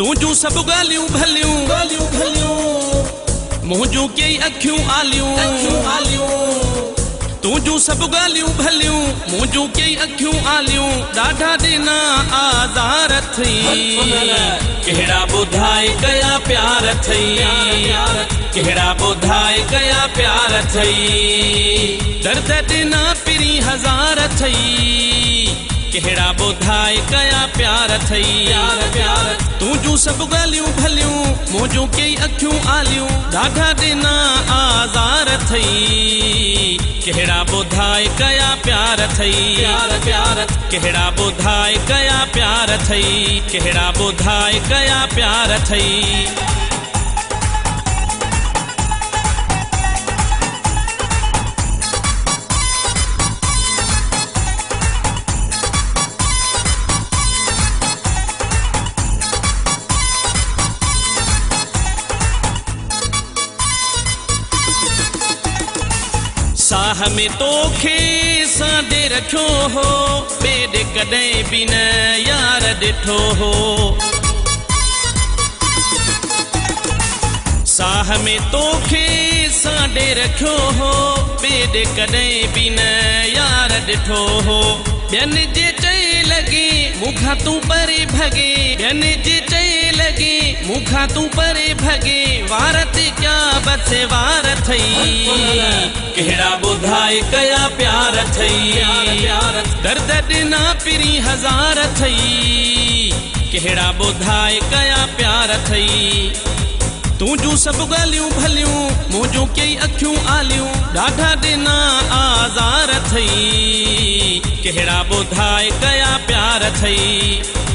तुझू सब गालियूं भलियूं मुंहिंजूं कई अखियूं आलियूं तुझू सब गालियूं भलियूं मुंहिंजूं कई अखियूं आलियूं ॾाढा ॾिना आज़ार थई कहिड़ा ॿुधाए कया प्यार थई कहिड़ा ॿुधाए कया प्यार थई दर्द ॾिना पिरी हज़ार थई कहिड़ा ॿुधाए कया प्यार थई तुझू सब गालियूं भलियूं मुंहिंजूं कई अखियूं आलियूं ॾाढा ॾिना आज़ार थई कहिड़ा ॿुधाए कया प्यार थई कहिड़ा ॿुधाए कया प्यार थई कहिड़ा ॿुधाए कया प्यार थई साह में तोखे साडे रखियो हो ॿेॾ कॾहिं बि न यार ॾिठो हो साह में तोखे साडे रखियो हो ॿेॾ कॾहिं बि न यार ॾिठो हो ॿियनि जे चए लॻे मूंखां तूं परे भॻे ॿियनि जे चए लॻे मूंखां तूं परे भॻे वार ते क्या बसे वार थई कहिड़ा ॿुधाए कया प्यार थई दर्द ॾिना पिरी हज़ार थई कहिड़ा ॿुधाए कया प्यार थई तुझू सब गालियूं भलियूं मुंहिंजूं कई अखियूं आलियूं ॾाढा ॾिना आज़ार थई कहिड़ा ॿुधाए कया प्यार थई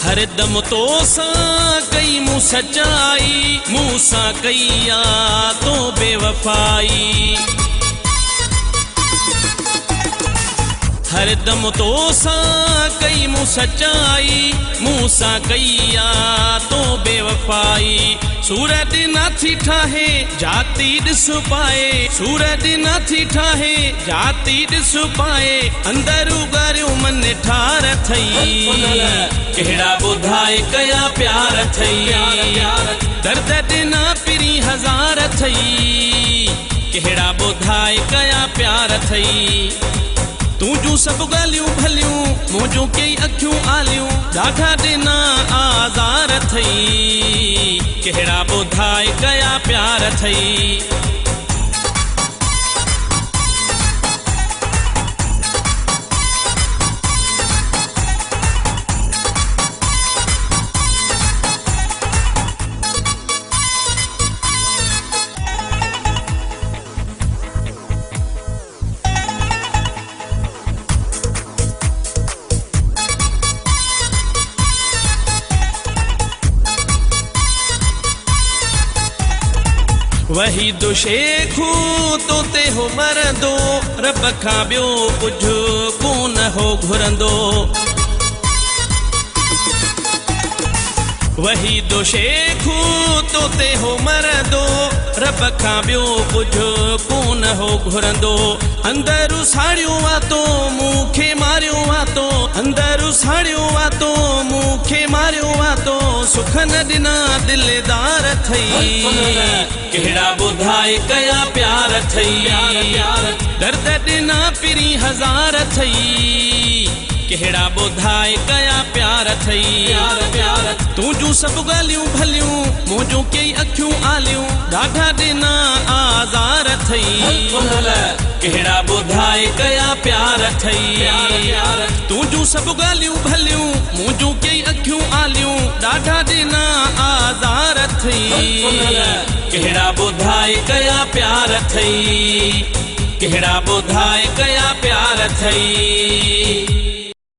हरदम तो सां कई मूं सचाई मूं सां कई आ तो बेवफाई हरदम तो सां कई मूं सचाई मूं सां कई आ तो बेवफाई सूरत नथी ठाहे जाती ॾिस पाए सूरत नथी ठाहे जाती ॾिस पाए अंदरूं ॻरियो मन ठार थई कहिड़ा ॿुधाए कया प्यार थई दर्द ॾिना पिरी हज़ार थई कहिड़ा ॿुधाए कया प्यार थई तुझू सब गालियूं भलियूं मुंहिंजूं कई अखियूं आलियूं ॾाढा ॾिना आज़ार थई कहिड़ा ॿुधाए कया प्यार थई वही दो शेखू तोते हो मरंदो रब खां ॿियो कुझु कोन हो घुरंदो वही दो शेखू तोते हो मरंदो रब खां ॿियो कुझु कोन हो घुरंदो अंदरूं साड़ियो वातो मूंखे मारियो वातो अंदरूं साड़ियो वातो मूंखे मारियो वातो सुख न ॾिना दिलदार थई कहिड़ा ॿुधाए कया प्यार थई दर्द ॾिना पिरी हज़ार थई कहिड़ा ॿुधाए कया प्यार थई तुझू सब गालियूं भलियूं मुंहिंजूं कई अखियूं आलियूं ॾाढा ॾिना आज़ार थई कहिड़ा ॿुधाए कया प्यार थई तुझू सब गालियूं भलियूं मुंहिंजूं कई अखियूं आलियूं ॾाढा ॾिना आज़ार थई कहिड़ा ॿुधाए कया प्यार थई कहिड़ा ॿुधाए कया प्यार थई